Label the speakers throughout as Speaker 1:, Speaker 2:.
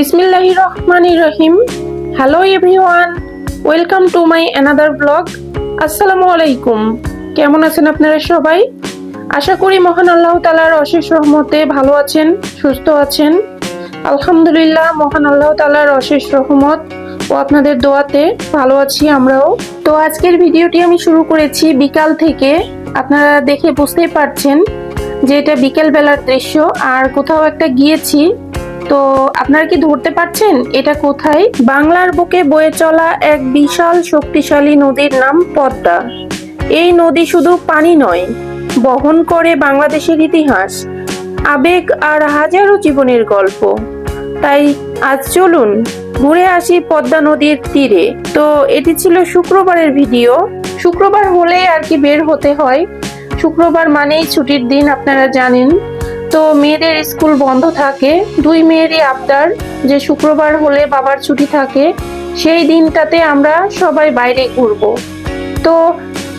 Speaker 1: বিসমিল্লাহির রহমানির রহিম। Hello everyone, welcome to my another blog. আসসালামু আলাইকুম। কেমন আছেন আপনারা সবাই? আশা করি মহান আল্লাহ তাআলার অশেষ রহমতে ভালো আছেন, সুস্থ আছেন। আলহামদুলিল্লাহ, মহান আল্লাহ তাআলার অশেষ রহমত ও আপনাদের দোয়াতে ভালো আছি আমরাও। তো আজকের ভিডিওটি আমি শুরু করেছি বিকাল থেকে। আপনারা দেখে বুঝতেই পারছেন যে এটা বিকেল বেলার দৃশ্য, আর কোথাও একটা গিয়েছি। তো আপনারা কি ধরতে পারছেন এটা কোথায়? বাংলার বুকে বয়ে চলা এক বিশাল শক্তিশালী নদীর নাম পদ্মা। এই নদী শুধু পানি নয়, বহন করে বাংলাদেশের ইতিহাস, আবেগ আর হাজারো জীবনের গল্প। তাই আজ চলুন ঘুরে আসি পদ্মা নদীর তীরে। তো এটি ছিল শুক্রবারের ভিডিও। শুক্রবার হলে আর কি বের হতে হয়। শুক্রবার মানেই ছুটির দিন, আপনারা জানেন। তো মেয়েদের স্কুল বন্ধ থাকে, দুই মেয়েরই আবদার যে শুক্রবার হলে বাবার ছুটি থাকে, সেই দিনটাতে আমরা সবাই বাইরে ঘুরবো। তো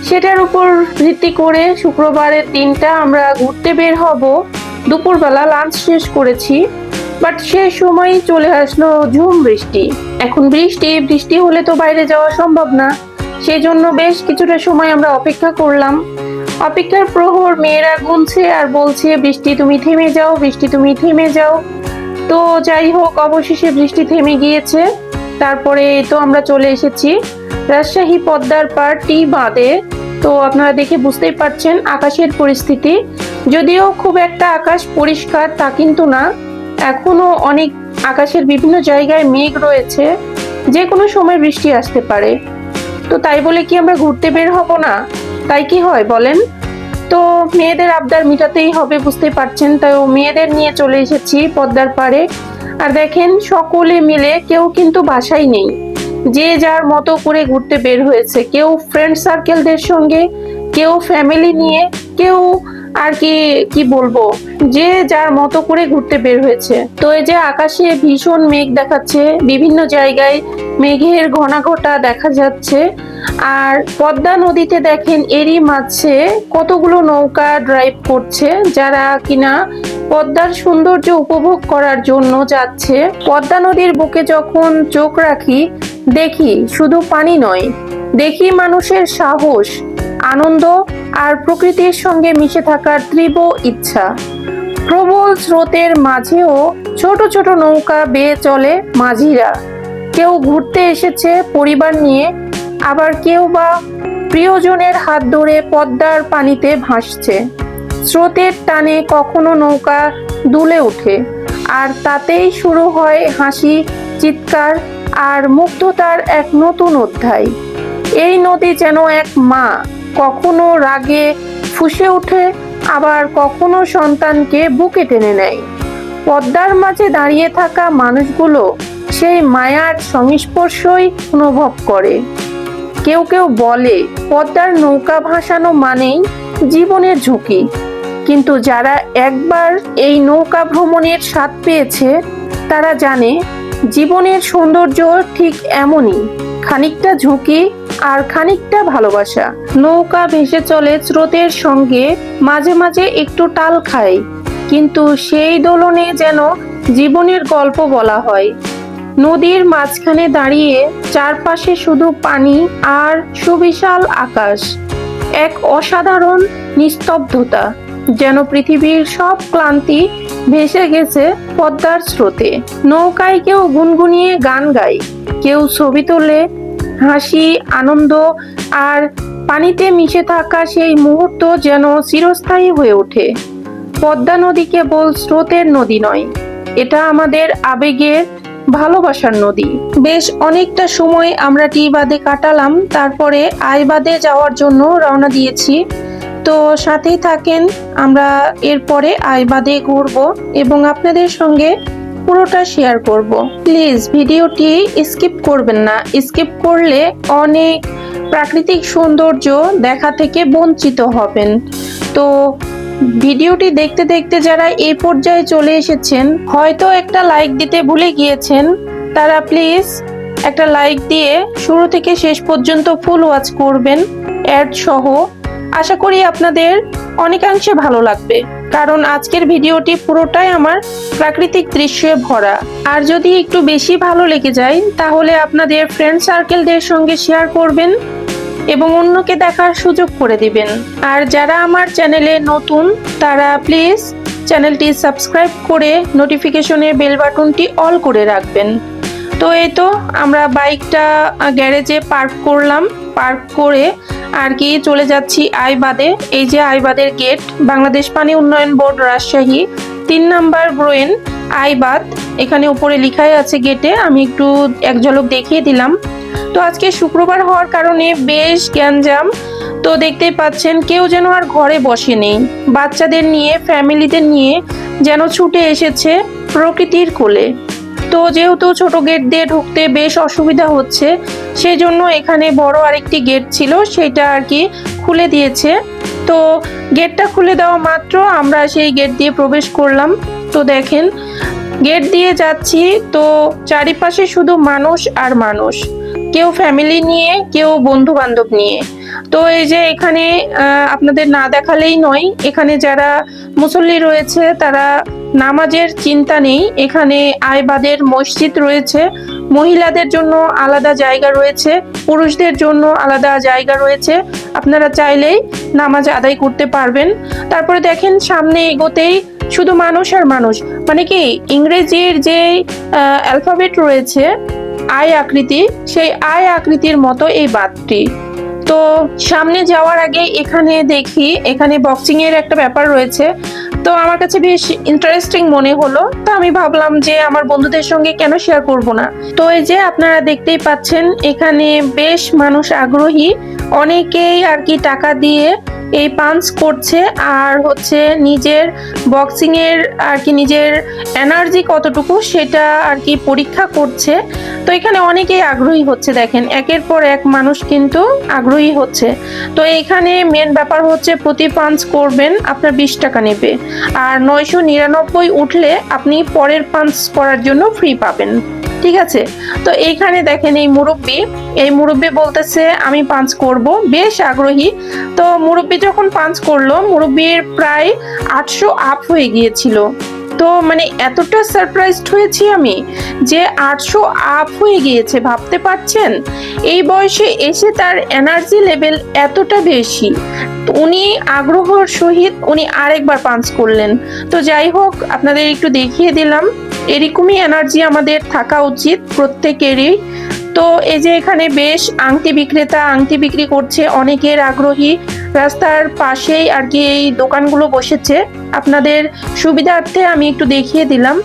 Speaker 1: সেটার উপর ভিত্তি করে শুক্রবারের দিনটা আমরা ঘুরতে বের হব। দুপুরবেলা লাঞ্চ শেষ করেছি, বাট সে সময় চলে আসলো ঝুম বৃষ্টি। এখন বৃষ্টি হলে তো বাইরে যাওয়া সম্ভব না, সেই জন্য বেশ কিছুটা সময় আমরা অপেক্ষা করলাম। অপেক্ষার প্রহর মেয়েরা গুনছে আর বলছে, বৃষ্টি তুমি থেমে যাও, বৃষ্টি তুমি থেমে যাও। তো যাই হোক, অবশেষে বৃষ্টি থেমে গিয়েছে। তারপরে তো আমরা চলে এসেছি রাজশাহী পদ্মার পাড় টি বাঁধে। তো আপনারা দেখে বুঝতেই পারছেন আকাশের পরিস্থিতি। যদিও খুব একটা আকাশ পরিষ্কার তা কিন্তু না, এখনো অনেক আকাশের বিভিন্ন জায়গায় মেঘ রয়েছে, যে কোনো সময় বৃষ্টি আসতে পারে। তো তাই বলে কি আমরা ঘুরতে বের হব না? তাই কি হয় বলেন? তো মেয়েদের আবদার মিটাতেই হবে, বুঝতে পারছেন। তাই মেয়েদের নিয়ে চলে এসেছি পদ্মার পাড়ে। আর দেখেন সকলে মিলে, কেউ কিন্তু বাসায় নেই, যে যার মতো করে ঘুরতে বের হয়েছে। কেউ ফ্রেন্ড সার্কেলদের সঙ্গে, কেউ ফ্যামিলি নিয়ে, কেউ আর কি বলবো, যে যার মতো করে ঘুরতে বের হয়েছে। তো এই যে আকাশে ভীষণ মেঘ দেখাচ্ছে, বিভিন্ন জায়গায় মেঘের ঘনাঘটা দেখা যাচ্ছে। আর পদ্মা নদীতে দেখেন এরই মাঝে কতগুলো নৌকা ড্রাইভ করছে, যারা কিনা পদ্মার সৌন্দর্য উপভোগ করার জন্য যাচ্ছে। পদ্মা নদীর বুকে যখন চোখ রাখি, দেখি শুধু পানি নয়, দেখি মানুষের সাহস, আনন্দ আর প্রকৃতির সঙ্গে মিশে থাকার তীব্র ইচ্ছা। প্রবল স্রোতের মাঝেও ছোট ছোট নৌকা বেয়ে চলে মাঝিরা। কেউ ঘুরতে এসেছে পরিবার নিয়ে, আবার কেউ বা প্রিয়জনের হাত ধরে পদ্মার পানিতে ভাসছে। স্রোতের টানে কখনো নৌকা দুলে ওঠে, আর তাতেই শুরু হয় হাসি, চিৎকার আর মুগ্ধতার এক নতুন অধ্যায়। এই নদী যেন এক মা, কখনো রাগে ফুঁসে ওঠে, আবার কখনো সন্তানকে বুকে টেনে নেয়। পদ্মার মাঝে দাঁড়িয়ে থাকা মানুষগুলো সেই মায়ার সংস্পর্শই অনুভব করে। কেউ কেউ বলে পদ্মার নৌকা ভাসানো মানেই জীবনের ঝুঁকি, কিন্তু যারা একবার এই নৌকা ভ্রমণের স্বাদ পেয়েছে তারা জানে জীবনের সৌন্দর্য ঠিক এমনই, খানিকটা ঝুঁকি আর খানিকটা ভালোবাসা। নৌকা ভেসে চলে স্রোতের সঙ্গে, মাঝে মাঝে একটু টাল খায়, কিন্তু সেই দোলনে যেন জীবনের গল্প বলা হয়। নদীর মাঝখানে দাঁড়িয়ে চারপাশে শুধু পানি আর সুবিশাল আকাশ, এক অসাধারণ নিস্তব্ধতা, যেন পৃথিবীর সব ক্লান্তি ভেসে গেছে পদ্মার স্রোতে। নৌকায় কেউ গুনগুনিয়ে গান গায়, কেউ ছবি তোলে, হাসি, আনন্দ আর পানিতে মিশে থাকা সেই মুহূর্ত যেন চিরস্থায়ী হয়ে ওঠে। পদ্মা নদী কেবল স্রোতের নদী নয়, এটা আমাদের আবেগের, ভালোবাসার নদী। বেশ অনেকটা সময় আমরা টি বাঁধে কাটালাম, তারপরে আই বাঁধে যাওয়ার জন্য রওনা দিয়েছি। তো সাথেই থাকেন, আমরা এরপরে আই বাঁধে ঘুরবো এবং আপনাদের সঙ্গে পুরোটা শেয়ার করব। প্লিজ ভিডিওটি স্কিপ করবেন না, স্কিপ করলে অনেক প্রাকৃতিক সৌন্দর্য দেখা থেকে বঞ্চিত হবেন। তো ভিডিওটি দেখতে দেখতে যারা এই পর্যায়ে চলে এসেছেন, হয়তো একটা লাইক দিতে ভুলে গিয়েছেন, তারা প্লিজ একটা লাইক দিয়ে শুরু থেকে শেষ পর্যন্ত ফুল ওয়াচ করবেন, অ্যাড সহ। আশা করি আপনাদের অনেকাংশে ভালো লাগবে। কারণ আজকের ভিডিওটি পুরোটাই আমার প্রাকৃতিক দৃশ্যে ভরা। আর যদি একটু বেশি ভালো লেগে যায় তাহলে আপনাদের ফ্রেন্ড সার্কেলদের সঙ্গে শেয়ার করবেন এবং অন্যকে দেখার সুযোগ করে দিবেন। আর যারা আমার চ্যানেলে নতুন তারা প্লিজ চ্যানেলটি সাবস্ক্রাইব করে নোটিফিকেশনের বেল বাটনটি অল করে রাখবেন। তো এই তো আমরা বাইকটা গ্যারেজে পার্ক করলাম, পার্ক করে আর কি চলে যাচ্ছি আইবাদে। এই যে আইবাদের গেট, বাংলাদেশ পানি উন্নয়ন বোর্ড রাজশাহী 3 নাম্বার ব্রোয়েন আইবাদ, এখানে উপরে লেখাই আছে গেটে, আমি একটু এক ঝলক দেখিয়ে দিলাম। তো আজকে শুক্রবার হওয়ার কারণে বেশ গ্যাঞ্জাম। তো দেখতেই পাচ্ছেন কেউ যেন আর ঘরে বসে নেই, বাচ্চাদের নিয়ে ফ্যামিলিদের নিয়ে যেন ছুটে এসেছে প্রকৃতির কোলে। তো যেহেতু ছোট গেট দিয়ে ঢুকতে বেশ অসুবিধা হচ্ছে, সেই জন্য এখানে বড় আরেকটি গেট ছিল সেটা আর কি খুলে দিয়েছে। তো গেটটা খুলে দেওয়া মাত্র আমরা সেই গেট দিয়ে প্রবেশ করলাম। তো দেখেন গেট দিয়ে যাচ্ছি, তো চারিপাশে শুধু মানুষ আর মানুষ, কেউ ফ্যামিলি নিয়ে কেউ বন্ধু বান্ধব নিয়ে। তো এই যে এখানে আপনাদের না দেখালেই নয়, এখানে যারা মুসল্লি রয়েছে তারা নামাজের চিন্তা নেই। এখানে আইবাদের মসজিদ রয়েছে, মহিলাদের জন্য আলাদা জায়গা রয়েছে, পুরুষদের জন্য আলাদা জায়গা রয়েছে, আপনারা চাইলেই নামাজ আদায় করতে পারবেন। তারপরে দেখেন সামনে এগোতেই শুধু মানুষ আর মানুষ, মানে কি ইংরেজির যে অ্যালফাবেট রয়েছে আই আকৃতি, সেই আই আকৃতির মতো এই বাঁধটি। তো সামনে যাওয়ার আগে এখানে দেখি এখানে বক্সিং এর একটা ব্যাপার রয়েছে, তো আমার কাছে বেশ ইন্টারেস্টিং মনে হলো। তো আমি ভাবলাম যে আমার বন্ধুদের সঙ্গে কেন শেয়ার করব না। তো এই যে আপনারা দেখতেই পাচ্ছেন এখানে বেশ মানুষ আগ্রহী, অনেকেই আর কি টাকা দিয়ে এই পাঞ্চ করছে আর হচ্ছে নিজের বক্সিং এর আর কি নিজের এনার্জি কতটুকু সেটা আর কি পরীক্ষা করছে। তো এখানে অনেকেই আগ্রহী হচ্ছে, দেখেন একের পর এক মানুষ কিন্তু আগ্রহী হচ্ছে। তো এখানে মেন ব্যাপার হচ্ছে প্রতি পাঞ্চ করবেন আপনার 20 টাকা নেবে, আর 999 উঠলে আপনি পরের পাঞ্চ করার জন্য ফ্রি পাবেন, ঠিক আছে। তো এইখানে দেখেন এই মুরব্বি বলতেছে আমি পাঞ্চ করব, বেশ আগ্রহী। তো মুরব্বি যখন পাঞ্চ করলো, মুরব্বির প্রায় 800 আপ হয়ে গিয়েছিল। তো মানে এতটা সারপ্রাইজড হয়েছি আমি যে 800 আপ হয়ে গিয়েছে, ভাবতে পারছেন এই বয়সে এসে তার এনার্জি লেভেল এতটা বেশি। উনি আগ্রহের সহিত উনি আরেকবার পাঞ্চ করলেন। তো যাই হোক আপনাদের একটু দেখিয়ে দিলাম, এরকমই এনার্জি আমাদের থাকা উচিত প্রত্যেকেরই। তো এই যে এখানে বেশ আংটি বিক্রেতা আংটি বিক্রি করছে, অনেকের আগ্রহী, রাস্তার পাশেই আর কি এই দোকানগুলো বসেছে, আপনাদের সুবিধার্থে আমি একটু দেখিয়ে দিলাম।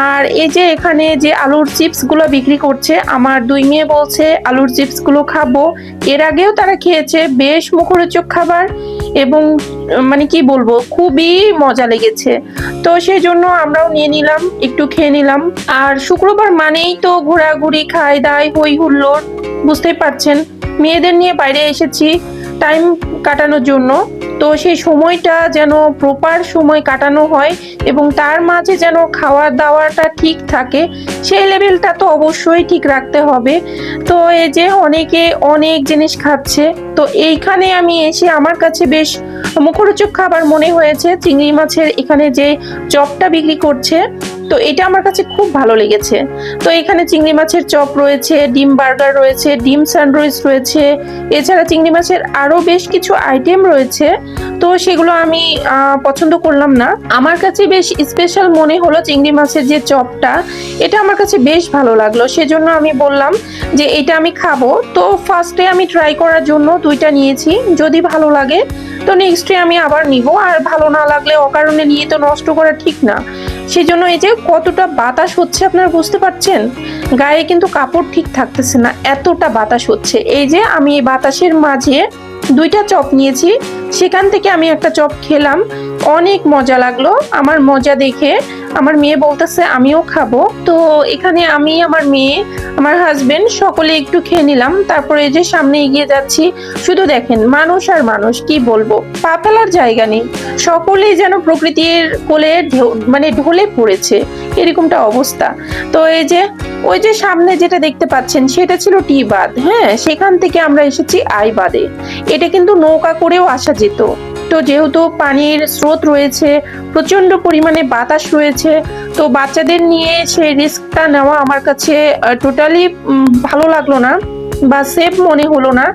Speaker 1: আর এই যে এখানে যে আলুর চিপস গুলো বিক্রি করছে, আমার 2 মেয়ে বলছে আলুর চিপস গুলো খাবো, এর আগেও তারা খেয়েছে, বেশ মুখরোচক খাবার এবং মানে কি বলবো খুবই মজা লেগেছে। তো সেই জন্য আমরাও নিয়ে নিলাম, একটু খেয়ে নিলাম। আর শুক্রবার মানেই তো ঘোরাঘুরি, খাই দাই, হই হুল্লোড়, বুঝতেই পারছেন মেয়েদের নিয়ে বাইরে এসেছি টাইম কাটানোর জন্য। তো সেই সময়টা যেন প্রপার সময় কাটানো হয় এবং তার মাঝে যেন খাওয়া দাওয়াটা ঠিক থাকে, সেই লেভেলটা তো অবশ্যই ঠিক রাখতে হবে। তো এই যে অনেকে অনেক জিনিস খাচ্ছে, তো এইখানে আমি এসে আমার কাছে বেশ মুখরোচক খাবার মনে হয়েছে চিংড়ি মাছের এখানে যে চপটা বিক্রি করছে, তো এটা আমার কাছে খুব ভালো লেগেছে। তো এখানে চিংড়ি মাছের চপ রয়েছে, ডিম বার্গার রয়েছে, ডিম স্যান্ডউইচ রয়েছে, এছাড়া চিংড়ি মাছের আরো বেশ কিছু আইটেম রয়েছে। তো সেগুলো আমি পছন্দ করলাম না, আমার কাছে বেশ স্পেশাল মনে হলো চিংড়ি মাছের যে চপটা, এটা আমার কাছে বেশ ভালো লাগলো, সেজন্য আমি বললাম যে এটা আমি খাবো। তো ফার্স্টে আমি ট্রাই করার জন্য 2টা নিয়েছি, যদি ভালো লাগে তো নেক্সটে আমি আবার নিব, আর ভালো না লাগলে অকারণে নিয়ে তো নষ্ট করা ঠিক না। সেজন্য এই যে কতটা বাতাস হচ্ছে আপনারা বুঝতে পারছেন, গায়ে কিন্তু কাপড় ঠিক থাকতেছে না, এতটা বাতাস হচ্ছে। এই যে আমি এই বাতাসের মাঝে 2টা চপ নিয়েছি, সেখান থেকে আমি একটা চপ খেলাম, অনেক মজা লাগলো। আমার মজা দেখে আমার মেয়ে বলতেছে আমিও খাবো। তো এখানে আমি, আমার মেয়ে, আমার হাজবেন্ড সকলে একটু খেয়ে নিলাম, তারপরে এই যে সামনে এগিয়ে যাচ্ছি। শুধু দেখেন মানুষ আর মানুষ, কি বলবো, পা ফেলার জায়গা নেই, সকলেই যেন প্রকৃতির কোলে মানে ঢলে পড়েছে, এরকমটা অবস্থা। তো এই যে ওই যে সামনে যেটা দেখতে পাচ্ছেন সেটা ছিল টি বাঁধ, হ্যাঁ সেখান থেকে আমরা এসেছি আই বাঁধে। এটা কিন্তু নৌকা করেও আসা যেত, তো যেহেতু পানির স্রোত রয়েছে, প্রচন্ড পরিমাণে বাতাস রয়েছে, তো বাচ্চাদের নিয়ে সেই রিস্কটা নেওয়া আমার কাছে টোটালি ভালো লাগলো না বা সেফ মনে হলো না।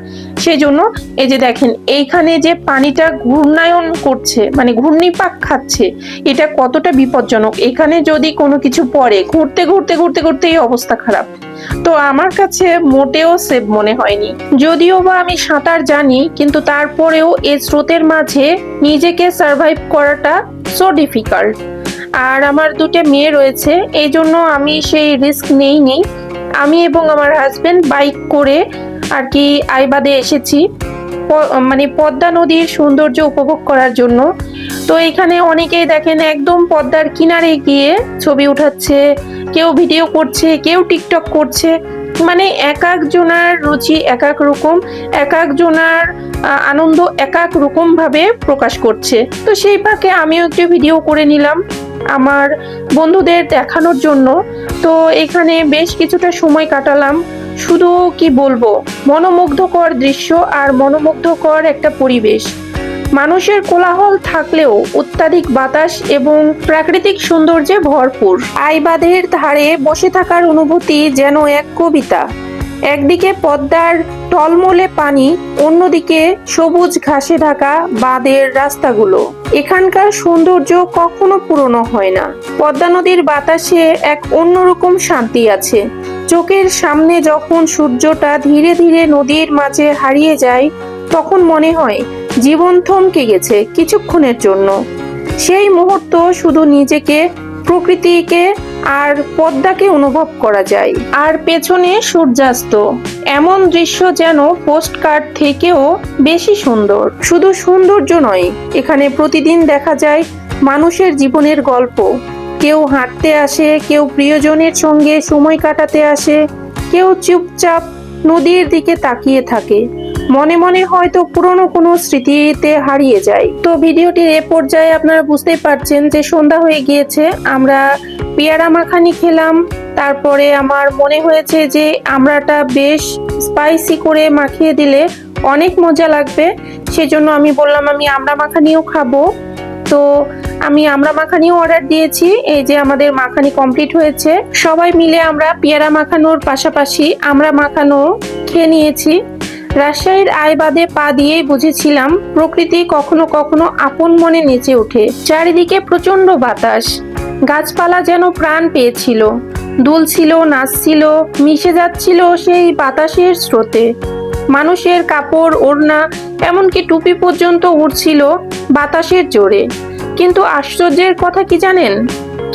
Speaker 1: সেজন্য এই যে দেখেন এইখানে যে পানিটা ঘূর্ণায়ন করছে, মানে ঘূর্ণিপাক খাচ্ছে, এটা কতটা বিপজ্জনক। এখানে যদি কোনো কিছু পড়ে, ঘুরতে ঘুরতে ঘুরতে ঘুরতে এই অবস্থা খারাপ। তো আমার কাছে মোটেও সেফ মনে হয়নি। যদিও বা আমি সাঁতার জানি, কিন্তু তারপরেও এই স্রোতের মাঝে নিজেকে সার্ভাইভ করাটা সো ডিফিকাল্ট। আর আমার দুটো মেয়ে রয়েছে, এই জন্য আমি সেই রিস্ক নেইনি। আমি এবং আমার হাজবেন্ড বাইক করে আর কি আইবাদে এসেছি, মানে পদ্মা নদীর সৌন্দর্য উপভোগ করার জন্য। তো এখানে অনেকেই দেখেন একদম পদ্মার কিনারে গিয়ে ছবি উঠাচ্ছে, কেউ ভিডিও করছে, কেউ টিকটক করছে। মানে এক একজনার রুচি এক এক রকম, এক একজনার আনন্দ এক এক রকম ভাবে প্রকাশ করছে। তো সেই ফাঁকে আমিও একটু ভিডিও করে নিলাম আমার বন্ধুদের দেখানোর জন্য। তো এখানে বেশ কিছুটা সময় কাটালাম। শুধু কি বলবো, মনোমুগ্ধকর দৃশ্য আর মনোমুগ্ধকর একটা পরিবেশ। মানুষের কোলাহল থাকলেও অত্যাধিক বাতাস এবং প্রাকৃতিক সৌন্দর্যে ভরপুর। আইবাদের ধারে বসে থাকার অনুভূতি যেন এক কবিতা। একদিকে পদ্মার টলমলে পানি, অন্যদিকে সবুজ ঘাসে ঢাকা বাঁধের রাস্তাগুলো। এখানকার সৌন্দর্য কখনো পুরনো হয় না। পদ্মা নদীর বাতাসে এক অন্যরকম শান্তি আছে। চোখের সামনে যখন সূর্যটা ধীরে ধীরে নদীর মাঝে হারিয়ে যায়, তখন মনে হয় জীবন থমকে গেছে কিছুক্ষণের জন্য। সেই মুহূর্ত শুধু নিজেকে, প্রকৃতিকে আর পদ্মাকে অনুভব করা যায়। আর পেছনে সূর্যাস্ত, এমন দৃশ্য যেন পোস্টকার্ড থেকেও বেশি সুন্দর। শুধু সৌন্দর্য নয়, এখানে প্রতিদিন দেখা যায় মানুষের জীবনের গল্প। কেউ হাঁটতে আসে, কেউ প্রিয়জনের সঙ্গে সময় কাটাতে আসে, কেউ চুপচাপ নদীর দিকে তাকিয়ে থাকে। মনে মনে হয়তো পুরনো কোনো স্মৃতিতে হারিয়ে যায়। তো ভিডিওটির এ পর্যায়ে আপনারা বুঝতেই পারছেন যে সন্ধ্যা হয়ে গিয়েছে। আমরা পেয়ারা মাখানি খেলাম। তারপরে আমার মনে হয়েছে যে আমড়াটা বেশ স্পাইসি করে মাখিয়ে দিলে অনেক মজা লাগবে। সেজন্য আমি বললাম আমি আমড়া মাখানিও খাবো। তো আমি আমড়া মাখানিও অর্ডার দিয়েছি। এই যে আমাদের মাখানি কমপ্লিট হয়েছে। সবাই মিলে আমরা পেয়ারা মাখানোর পাশাপাশি আমড়া মাখানো খেয়ে নিয়েছি। রাজশাহীর আইবাদে পা দিয়েই বুঝেছিলাম প্রকৃতি কখনো কখনো আপন মনে নেচে ওঠে। চারিদিকে প্রচন্ড বাতাস, গাছপালা যেন প্রাণ পেয়েছিল, দুলছিল, নাচছিল, মিশে যাচ্ছিল সেই বাতাসের স্রোতে। মানুষের কাপড়, ওড়না, এমনকি টুপি পর্যন্ত উড়ছিল বাতাসের জোরে। কিন্তু আশ্চর্যের কথা কি জানেন,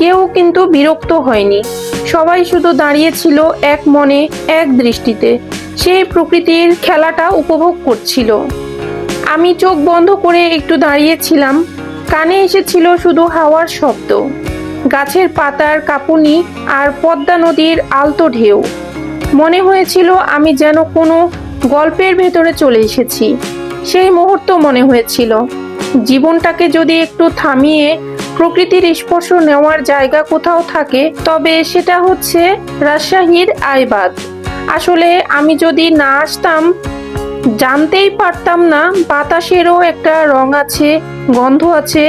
Speaker 1: কেউ কিন্তু বিরক্ত হয়নি। সবাই শুধু দাঁড়িয়েছিল এক মনে, এক দৃষ্টিতে, সেই প্রকৃতির খেলাটা উপভোগ করছিল। আমি চোখ বন্ধ করে একটু দাঁড়িয়েছিলাম। কানে এসেছিল শুধু হাওয়ার শব্দ, গাছের পাতার কাঁপুনি আর পদ্মা নদীর আলতো ঢেউ। মনে হয়েছিল আমি যেন কোনো গল্পের ভেতরে চলে এসেছি। সেই মুহূর্ত মনে হয়েছিল জীবনটাকে যদি একটু থামিয়ে প্রকৃতির স্পর্শ নেওয়ার জায়গা কোথাও থাকে, তবে সেটা হচ্ছে রাজশাহীর আইবাদ। আসলে আমি যদি না আসতাম, জানতেই পারতাম না বাতাসেরও একটা রং আছে, গন্ধ আছে,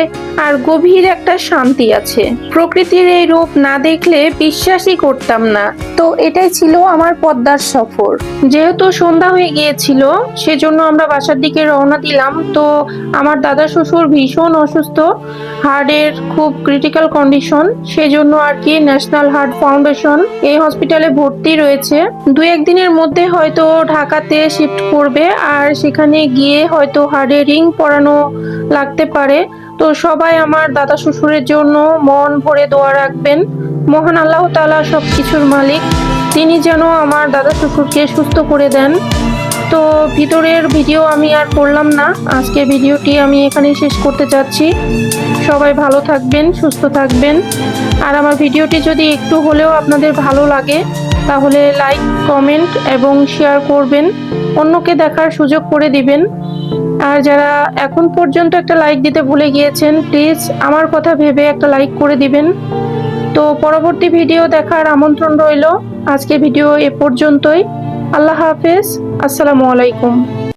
Speaker 1: আর গভীর একটা শান্তি আছে। প্রকৃতির এই রূপ না দেখলে বিশ্বাসই করতাম না। তো এটাই ছিল আমার পদ্মার সফর। যেহেতু সন্ধ্যা হয়ে গিয়েছিল, সেজন্য আমরা বাসার দিকে রওনা দিলাম। তো আমার দাদা শ্বশুর ভীষণ অসুস্থ, হার্টের খুব ক্রিটিক্যাল কন্ডিশন। সেজন্য আর কি ন্যাশনাল হার্ট ফাউন্ডেশন এই হসপিটালে ভর্তি রয়েছে। 2-1 দিনের মধ্যে হয়তো ঢাকাতে শিফট করবে, আর সেখানে গিয়ে হয়তো হার্টে রিং পরানো লাগতে পারে। তো সবাই আমার দাদা শ্বশুরের জন্য মন ভরে দোয়া রাখবেন। মহান আল্লাহ তাআলা সবকিছুর মালিক, তিনি যেন আমার দাদা শ্বশুরকে সুস্থ করে দেন। তো ভিতরের ভিডিও আমি আর করলাম না, আজকে ভিডিওটি আমি এখানেই শেষ করতে চাচ্ছি। সবাই ভালো থাকবেন, সুস্থ থাকবেন। আর আমার ভিডিওটি যদি একটু হলেও আপনাদের ভালো লাগে, তাহলে লাইক, কমেন্ট এবং শেয়ার করবেন, অন্যকে দেখার সুযোগ করে দিবেন। আর যারা এখন পর্যন্ত একটা লাইক দিতে ভুলে গিয়েছেন, প্লিজ আমার কথা ভেবে একটা লাইক করে দিবেন। তো পরবর্তী ভিডিও দেখার আমন্ত্রণ রইল। আজকে ভিডিও এ পর্যন্তই। আল্লাহ হাফেজ, আসসালামু আলাইকুম।